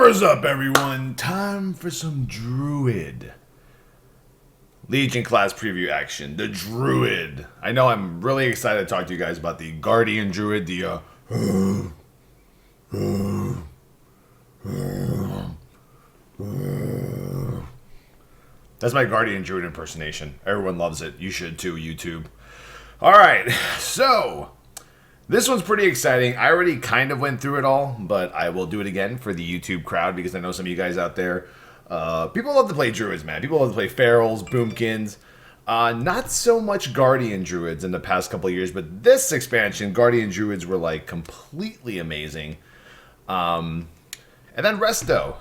Whatever's up, everyone? Time for some Druid. Legion class preview action. The Druid. I know I'm really excited to talk to you guys about the Guardian Druid. That's my Guardian Druid impersonation. Everyone loves it. You should too, YouTube. Alright, so this one's pretty exciting. I already kind of went through it all, but I will do it again for the YouTube crowd because I know some of you guys out there, people love to play Druids, man. People love to play Ferals, Boomkins. Not so much Guardian Druids in the past couple of years, but this expansion, Guardian Druids were like completely amazing. And then Resto.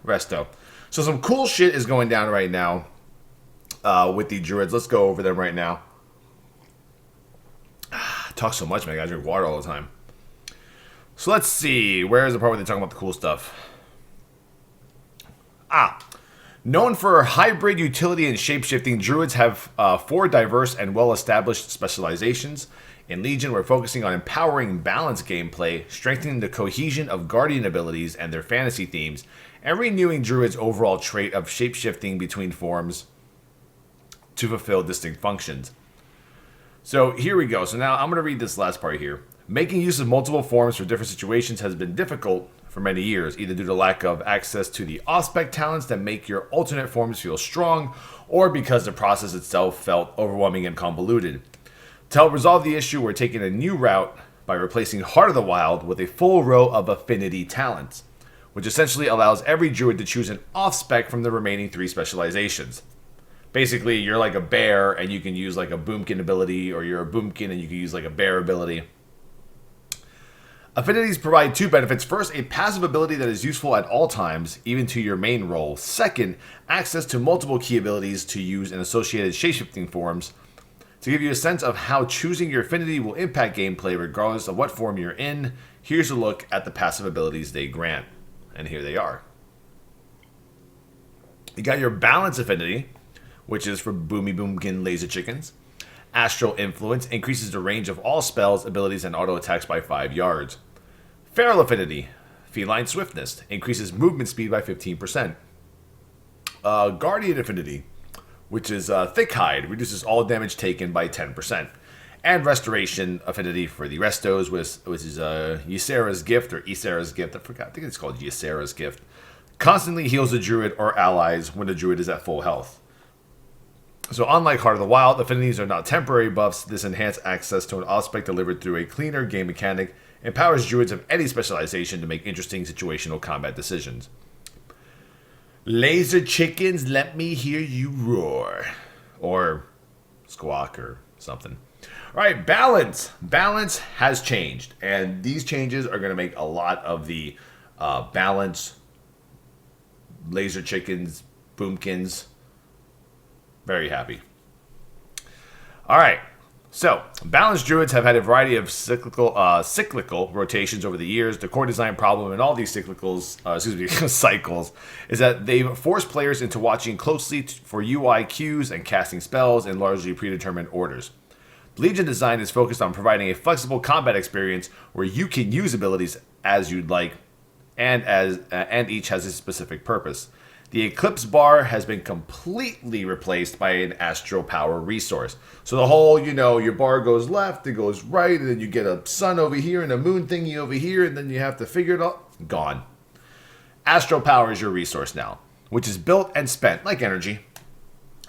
Resto. So some cool shit is going down right now with the Druids. Let's go over them right now. Talk so much, man. I gotta drink water all the time. So let's see. Where is the part where they talk about the cool stuff? Known for hybrid utility and shapeshifting, Druids have 4 diverse and well-established specializations. In Legion, we're focusing on empowering balanced gameplay, strengthening the cohesion of Guardian abilities and their fantasy themes, and renewing Druid's overall trait of shapeshifting between forms to fulfill distinct functions. So here we go. So now I'm going to read this last part here. Making use of multiple forms for different situations has been difficult for many years, either due to lack of access to the off-spec talents that make your alternate forms feel strong, or because the process itself felt overwhelming and convoluted. To help resolve the issue, we're taking a new route by replacing Heart of the Wild with a full row of affinity talents, which essentially allows every Druid to choose an off-spec from the remaining 3 specializations. Basically, you're like a bear and you can use like a boomkin ability, or you're a boomkin and you can use like a bear ability. Affinities provide 2 benefits. First, a passive ability that is useful at all times, even to your main role. Second, access to multiple key abilities to use in associated shapeshifting forms. To give you a sense of how choosing your affinity will impact gameplay regardless of what form you're in, here's a look at the passive abilities they grant. And here they are. You got your Balance affinity, which is for Boomy Boomkin Laser Chickens. Astral Influence increases the range of all spells, abilities, and auto attacks by 5 yards. Feral Affinity, Feline Swiftness, increases movement speed by 15%. Guardian Affinity, which is Thick Hide, reduces all damage taken by 10%. And Restoration Affinity for the Restos, which is Ysera's Gift, or Ysera's Gift, I think it's called Ysera's Gift. Constantly heals the Druid or allies when the Druid is at full health. So unlike Heart of the Wild, affinities are not temporary buffs. This enhanced access to an off-spec delivered through a cleaner game mechanic empowers Druids of any specialization to make interesting situational combat decisions. Laser Chickens, let me hear you roar. Or squawk or something. Alright, Balance. Balance has changed. And these changes are going to make a lot of the Balance, Laser Chickens, Boomkins very happy. Alright, so Balanced Druids have had a variety of cyclical rotations over the years. The core design problem in all these cycles is that they've forced players into watching closely for UI cues and casting spells in largely predetermined orders. The Legion design is focused on providing a flexible combat experience where you can use abilities as you'd like, and each has a specific purpose. The Eclipse bar has been completely replaced by an Astral Power resource. So the whole, your bar goes left, it goes right, and then you get a sun over here and a moon thingy over here, and then you have to figure it out. Gone. Astral Power is your resource now, which is built and spent like energy,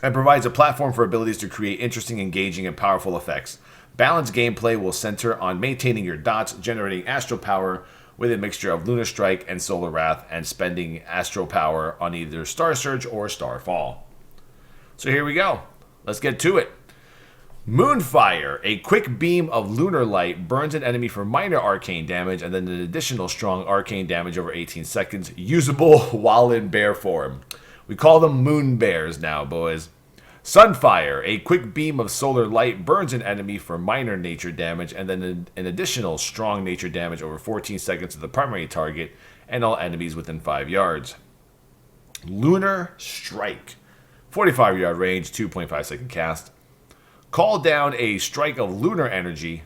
and provides a platform for abilities to create interesting, engaging, and powerful effects. Balanced gameplay will center on maintaining your dots, generating Astral Power with a mixture of Lunar Strike and Solar Wrath, and spending Astral Power on either Star Surge or Starfall. So here we go. Let's get to it. Moonfire. A quick beam of lunar light burns an enemy for minor arcane damage, and then an additional strong arcane damage over 18 seconds, usable while in bear form. We call them Moon Bears now, boys. Sunfire. A quick beam of solar light burns an enemy for minor nature damage, and then an additional strong nature damage over 14 seconds to the primary target and all enemies within 5 yards. Lunar Strike. 45-yard range, 2.5-second cast. Call down a strike of lunar energy,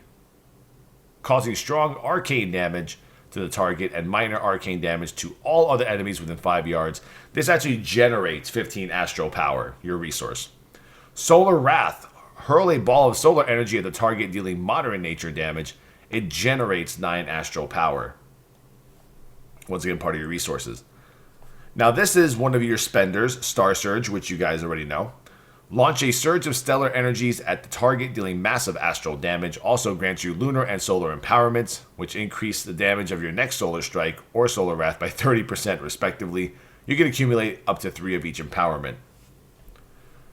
causing strong arcane damage to the target and minor arcane damage to all other enemies within 5 yards. This actually generates 15 astral power, your resource. Solar Wrath. Hurl a ball of solar energy at the target dealing moderate nature damage. It generates 9 astral power. Once again, part of your resources. Now this is one of your spenders, Star Surge, which you guys already know. Launch a surge of stellar energies at the target dealing massive astral damage. Also grants you lunar and solar empowerments, which increase the damage of your next solar strike or solar wrath by 30% respectively. You can accumulate up to 3 of each empowerment.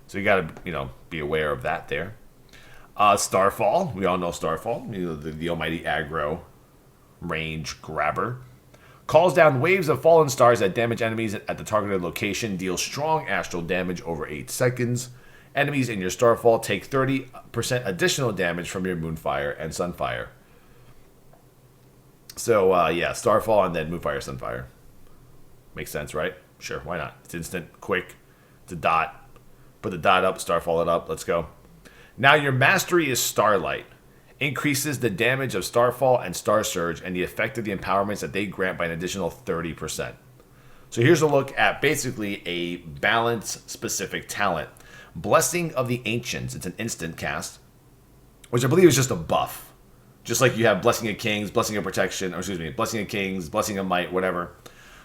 So you gotta, be aware of that there. Starfall. We all know Starfall. The almighty aggro range grabber. Calls down waves of fallen stars that damage enemies at the targeted location. Deals strong astral damage over 8 seconds. Enemies in your Starfall take 30% additional damage from your Moonfire and Sunfire. So, yeah, Starfall and then Moonfire, Sunfire. Makes sense, right? Sure, why not? It's instant, quick. It's a dot. Put the dot up, Starfall it up. Let's go. Now your mastery is Starlight. Increases the damage of Starfall and Star Surge and the effect of the empowerments that they grant by an additional 30%. So here's a look at basically a balance-specific talent. Blessing of the Ancients. It's an instant cast, which I believe is just a buff. Just like you have Blessing of Kings, Blessing of Protection, Blessing of Kings, Blessing of Might, whatever.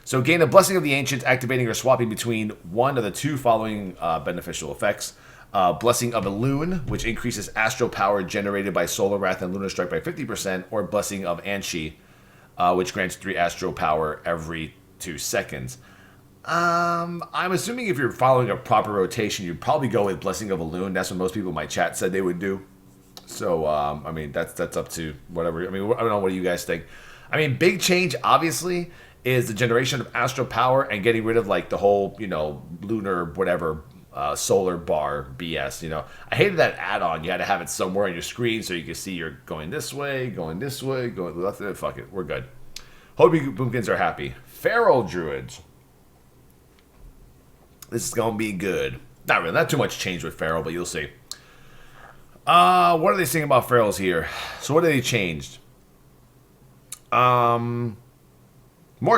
So gain a Blessing of the Ancients, activating or swapping between one of the 2 following beneficial effects. Blessing of Elune, which increases astral power generated by Solar Wrath and Lunar Strike by 50%, or Blessing of Anshi, which grants 3 astral power every 2 seconds. I'm assuming if you're following a proper rotation, you'd probably go with Blessing of Elune. That's what most people in my chat said they would do. So, that's up to whatever. I don't know, what do you guys think? Big change, obviously, is the generation of astral power and getting rid of, the whole, lunar, whatever, solar bar BS. I hated that add-on. You had to have it somewhere on your screen so you could see you're going this way, going left. Fuck it, we're good. Hope you boomkins are happy. Feral Druids. This is going to be good. Not really, not too much change with Feral, but you'll see. What are they saying about Ferals here? So what have they changed? More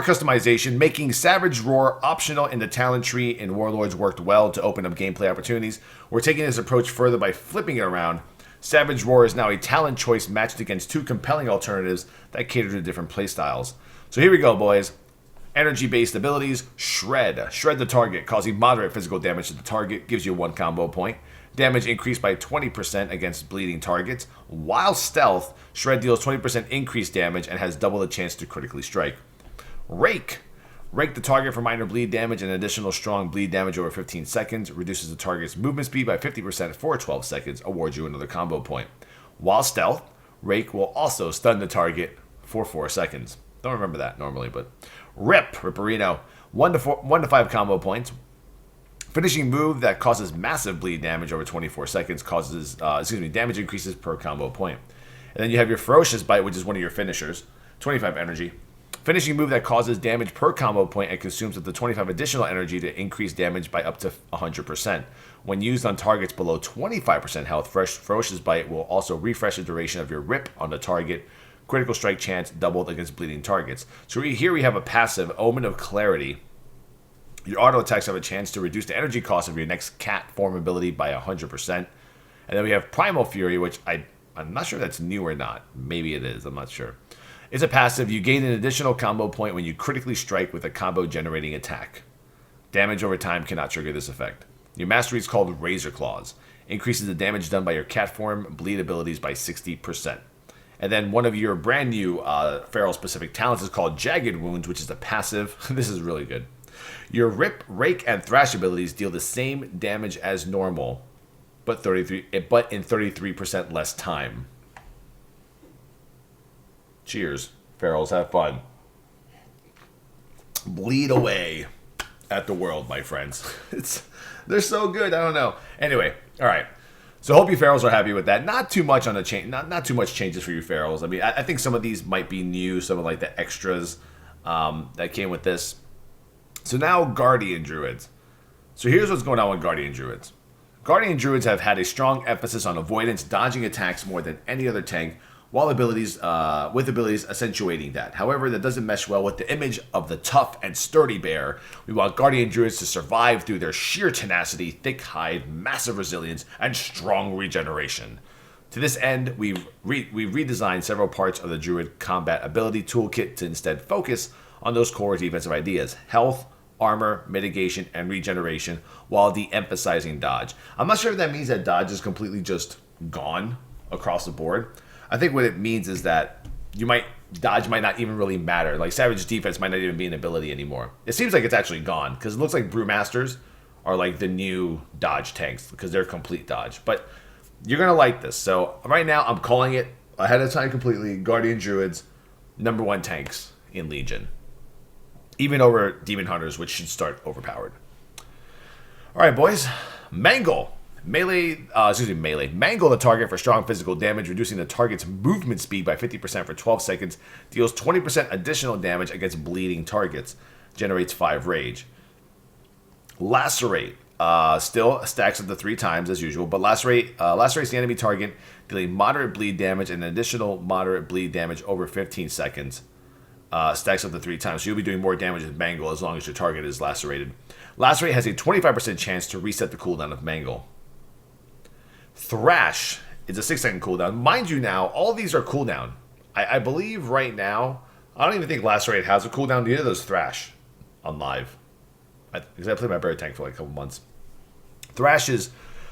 customization, making Savage Roar optional in the talent tree in Warlords worked well to open up gameplay opportunities. We're taking this approach further by flipping it around. Savage Roar is now a talent choice matched against 2 compelling alternatives that cater to different playstyles. So here we go, boys. Energy-based abilities, Shred. Shred the target, causing moderate physical damage to the target, gives you 1 combo point. Damage increased by 20% against bleeding targets. While Stealth, Shred deals 20% increased damage and has double the chance to critically strike. Rake. Rake the target for minor bleed damage and additional strong bleed damage over 15 seconds. Reduces the target's movement speed by 50% for 12 seconds. Awards you another combo point. While Stealth, Rake will also stun the target for 4 seconds. Don't remember that normally, but... Ripperino. 1 to 5 combo points. Finishing move that causes massive bleed damage over 24 seconds causes... damage increases per combo point. And then you have your Ferocious Bite, which is one of your finishers. 25 energy. Finishing move that causes damage per combo point and consumes up to 25 additional energy to increase damage by up to 100%. When used on targets below 25% health, Ferocious Bite will also refresh the duration of your Rip on the target. Critical strike chance doubled against bleeding targets. So here we have a passive, Omen of Clarity. Your auto attacks have a chance to reduce the energy cost of your next cat form ability by 100%. And then we have Primal Fury, which I'm not sure if that's new or not. Maybe it is, I'm not sure. It's a passive. You gain an additional combo point when you critically strike with a combo-generating attack. Damage over time cannot trigger this effect. Your mastery is called Razor Claws. Increases the damage done by your cat form bleed abilities by 60%. And then one of your brand new Feral-specific talents is called Jagged Wounds, which is a passive. This is really good. Your Rip, Rake, and Thrash abilities deal the same damage as normal, but in 33% less time. Cheers. Ferals, have fun. Bleed away at the world, my friends. They're so good. I don't know. Anyway, all right. So hope you Ferals are happy with that. Not too much on the change. Not too much changes for you Ferals. I think some of these might be new. Some of the extras that came with this. So now Guardian Druids. So here's what's going on with Guardian Druids. Guardian Druids have had a strong emphasis on avoidance, dodging attacks more than any other tank, with abilities accentuating that. However, that doesn't mesh well with the image of the tough and sturdy bear. We want Guardian Druids to survive through their sheer tenacity, thick hide, massive resilience, and strong regeneration. To this end, we've redesigned several parts of the Druid combat ability toolkit to instead focus on those core defensive ideas: health, armor, mitigation, and regeneration, while de-emphasizing dodge. I'm not sure if that means that dodge is completely just gone across the board. I think what it means is that dodge might not even really matter. Like Savage Defense might not even be an ability anymore. It seems like it's actually gone, because it looks like Brewmasters are like the new dodge tanks, because they're complete dodge. But you're going to like this. So right now, I'm calling it ahead of time completely. Guardian Druids, #1 tanks in Legion. Even over Demon Hunters, which should start overpowered. All right, boys. Mangle. Mangle the target for strong physical damage, reducing the target's movement speed by 50% for 12 seconds. Deals 20% additional damage against bleeding targets. Generates 5 rage. Lacerate. Still stacks up to 3 times as usual, but lacerates the enemy target, dealing moderate bleed damage and an additional moderate bleed damage over 15 seconds. Stacks up to 3 times, so you'll be doing more damage with Mangle as long as your target is lacerated. Lacerate has a 25% chance to reset the cooldown of Mangle. Thrash is a 6-second cooldown. Mind you now, all of these are cooldown. I believe right now, I don't even think Lacerate has a cooldown. Neither does Thrash on live. Because I played my bear tank for like a couple months. Thrash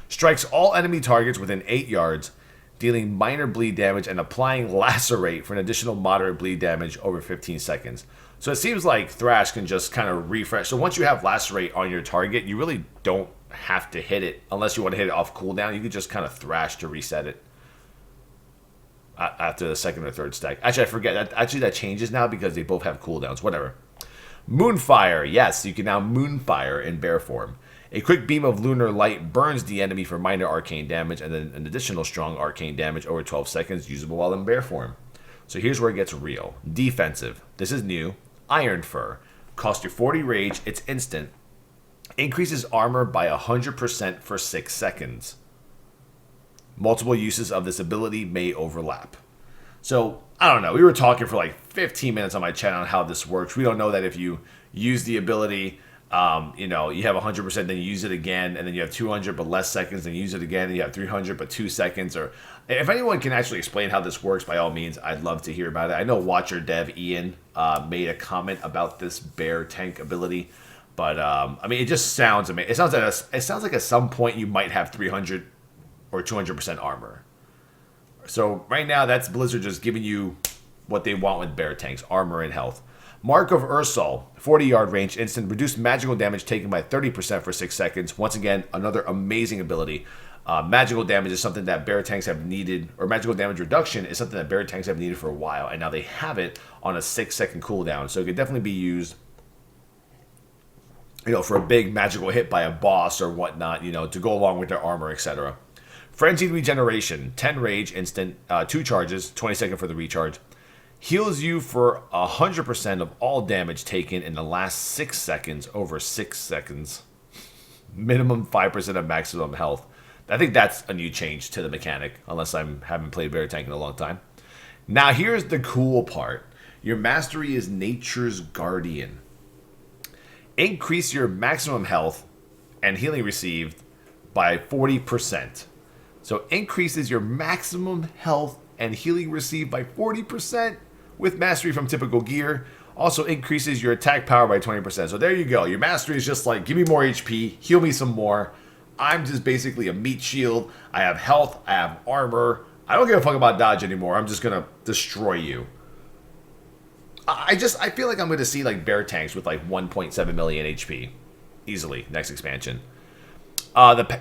strikes all enemy targets within 8 yards, dealing minor bleed damage and applying Lacerate for an additional moderate bleed damage over 15 seconds. So it seems like Thrash can just kind of refresh. So once you have Lacerate on your target, you really don't have to hit it unless you want to hit it off cooldown. You can just kind of Thrash to reset it after the second or third stack. Actually, I forget. Actually, that changes now because they both have cooldowns. Whatever. Moonfire. Yes, you can now Moonfire in bear form. A quick beam of lunar light burns the enemy for minor arcane damage and then an additional strong arcane damage over 12 seconds, usable while in bear form. So here's where it gets real. Defensive. This is new. Iron Fur. Cost you 40 rage. It's instant. Increases armor by 100% for 6 seconds. Multiple uses of this ability may overlap. So, I don't know. We were talking for like 15 minutes on my channel on how this works. We don't know that if you use the ability, you have 100%, then you use it again, and then you have 200 but less seconds, then you use it again, and you have 300 but 2 seconds. Or if anyone can actually explain how this works, by all means, I'd love to hear about it. I know Watcher Dev Ian made a comment about this bear tank ability, but I mean, it just sounds amazing. It sounds like at some point you might have 300 or 200% armor. So right now, that's Blizzard just giving you what they want with bear tanks: armor and health. Mark of Ursol, 40-yard range instant, reduced magical damage taken by 30% for 6 seconds. Once again, another amazing ability. Magical damage is something that bear tanks have needed, or magical damage reduction is something that bear tanks have needed for a while, and now they have it on a 6-second cooldown. So it could definitely be used, for a big magical hit by a boss or whatnot, to go along with their armor, etc. Frenzied Regeneration, 10 rage instant, 2 charges, 20 seconds for the recharge. Heals you for 100% of all damage taken in the last 6 seconds over 6 seconds. Minimum 5% of maximum health. I think that's a new change to the mechanic, unless I haven't played bear tank in a long time. Now here's the cool part. Your mastery is Nature's Guardian. Increase your maximum health and healing received by 40%. So increases your maximum health and healing received by 40% with mastery from typical gear. Also increases your attack power by 20%. So there you go. Your mastery is just like, give me more HP, heal me some more. I'm just basically a meat shield. I have health, I have armor. I don't give a fuck about dodge anymore. I'm just going to destroy you. I feel like I'm going to see like bear tanks with like 1.7 million HP. Easily, next expansion.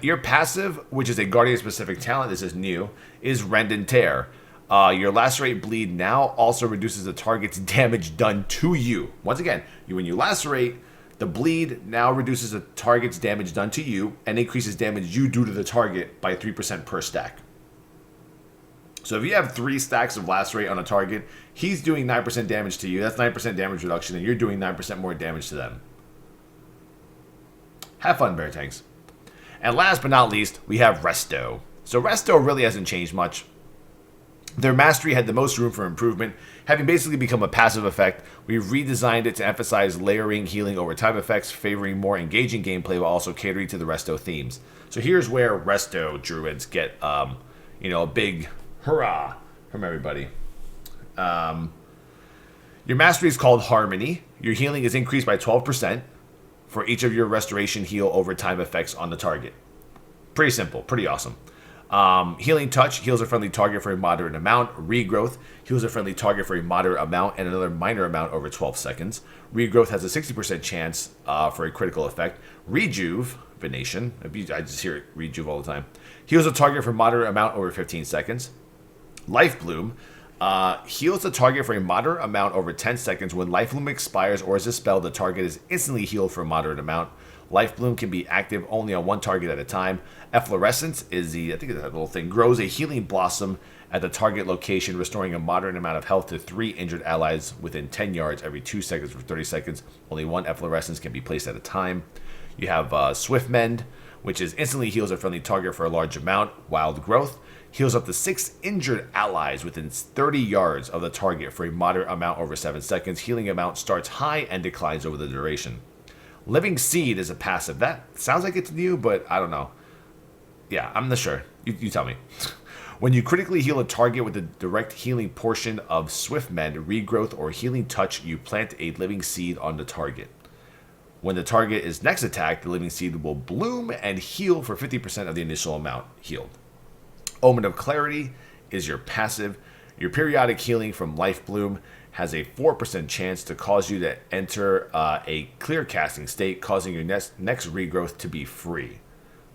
Your passive, which is a Guardian specific talent, this is new, is Rend and Tear. Your Lacerate Bleed now also reduces the target's damage done to you. Once again, when you lacerate, the bleed now reduces the target's damage done to you and increases damage you do to the target by 3% per stack. So if you have 3 stacks of Lacerate on a target, he's doing 9% damage to you. That's 9% damage reduction, and you're doing 9% more damage to them. Have fun, bear tanks. And last but not least, we have Resto. So Resto really hasn't changed much. Their mastery had the most room for improvement, having basically become a passive effect. We've redesigned it to emphasize layering healing over time effects, favoring more engaging gameplay while also catering to the Resto themes. So here's where Resto Druids get, a big hurrah from everybody. Your mastery is called Harmony. Your healing is increased by 12% for each of your restoration heal over time effects on the target. Pretty simple, pretty awesome. Healing Touch heals a friendly target for a moderate amount. Regrowth heals a friendly target for a moderate amount and another minor amount over 12 seconds. Regrowth has a 60% chance for a critical effect. Rejuvenation, I just hear it, Rejuve all the time, heals a target for a moderate amount over 15 seconds. Life Bloom heals the target for a moderate amount over 10 seconds. When Life Bloom expires or is dispelled, the target is instantly healed for a moderate amount. Life Bloom can be active only on one target at a time. Efflorescence is that little thing, grows a healing blossom at the target location, restoring a moderate amount of health to 3 injured allies within 10 yards every 2 seconds for 30 seconds. Only one Efflorescence can be placed at a time. You have Swift Mend, which is instantly heals a friendly target for a large amount. Wild Growth heals up to 6 injured allies within 30 yards of the target for a moderate amount over 7 seconds. Healing amount starts high and declines over the duration. Living Seed is a passive. That sounds like it's new, but I don't know. Yeah, I'm not sure. You tell me. When you critically heal a target with the direct healing portion of Swift Mend, Regrowth, or Healing Touch, you plant a Living Seed on the target. When the target is next attacked, the Living Seed will bloom and heal for 50% of the initial amount healed. Omen of Clarity is your passive. Your periodic healing from Life Bloom has a 4% chance to cause you to enter a clear casting state, causing your next regrowth to be free.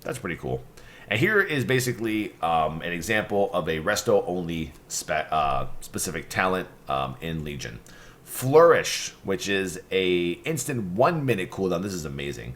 That's pretty cool. And here is basically an example of a Resto-only specific talent in Legion. Flourish, which is a instant 1 minute cooldown. This is amazing.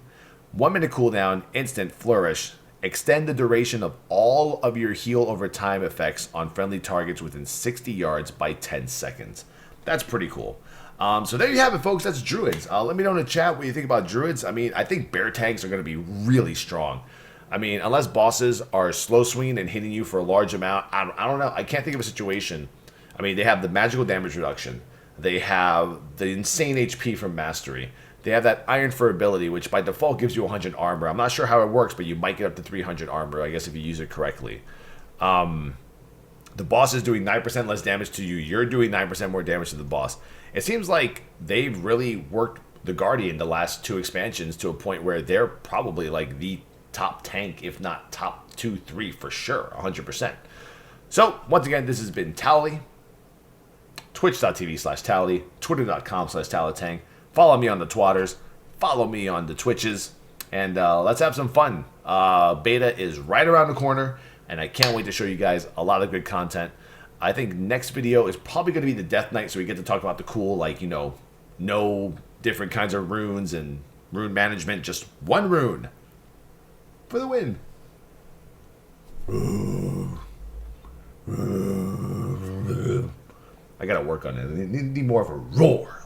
1 minute cooldown, instant Flourish. Extend the duration of all of your heal over time effects on friendly targets within 60 yards by 10 seconds. That's pretty cool. So there you have it, folks. That's Druids. Let me know in the chat what you think about Druids. I mean, I think bear tanks are going to be really strong. I mean, unless bosses are slow swinging and hitting you for a large amount, I don't know. I can't think of a situation. I mean, they have the magical damage reduction. They have the insane HP from Mastery. They have that Iron Fur ability, which by default gives you 100 armor. I'm not sure how it works, but you might get up to 300 armor, I guess, if you use it correctly. The boss is doing 9% less damage to you. You're doing 9% more damage to the boss. It seems like they've really worked the Guardian the last 2 expansions to a point where they're probably like the top tank, if not top 2, 3 for sure, 100%. So, once again, this has been Towelliee. Twitch.tv/Towelliee, Twitter.com/Towelliee. Follow me on the Twatters. Follow me on the Twitches. And let's have some fun. Beta is right around the corner, and I can't wait to show you guys a lot of good content. I think next video is probably going to be the Death Knight, so we get to talk about the cool, like, no different kinds of runes and rune management. Just one rune for the win. I gotta work on it. I need more of a roar.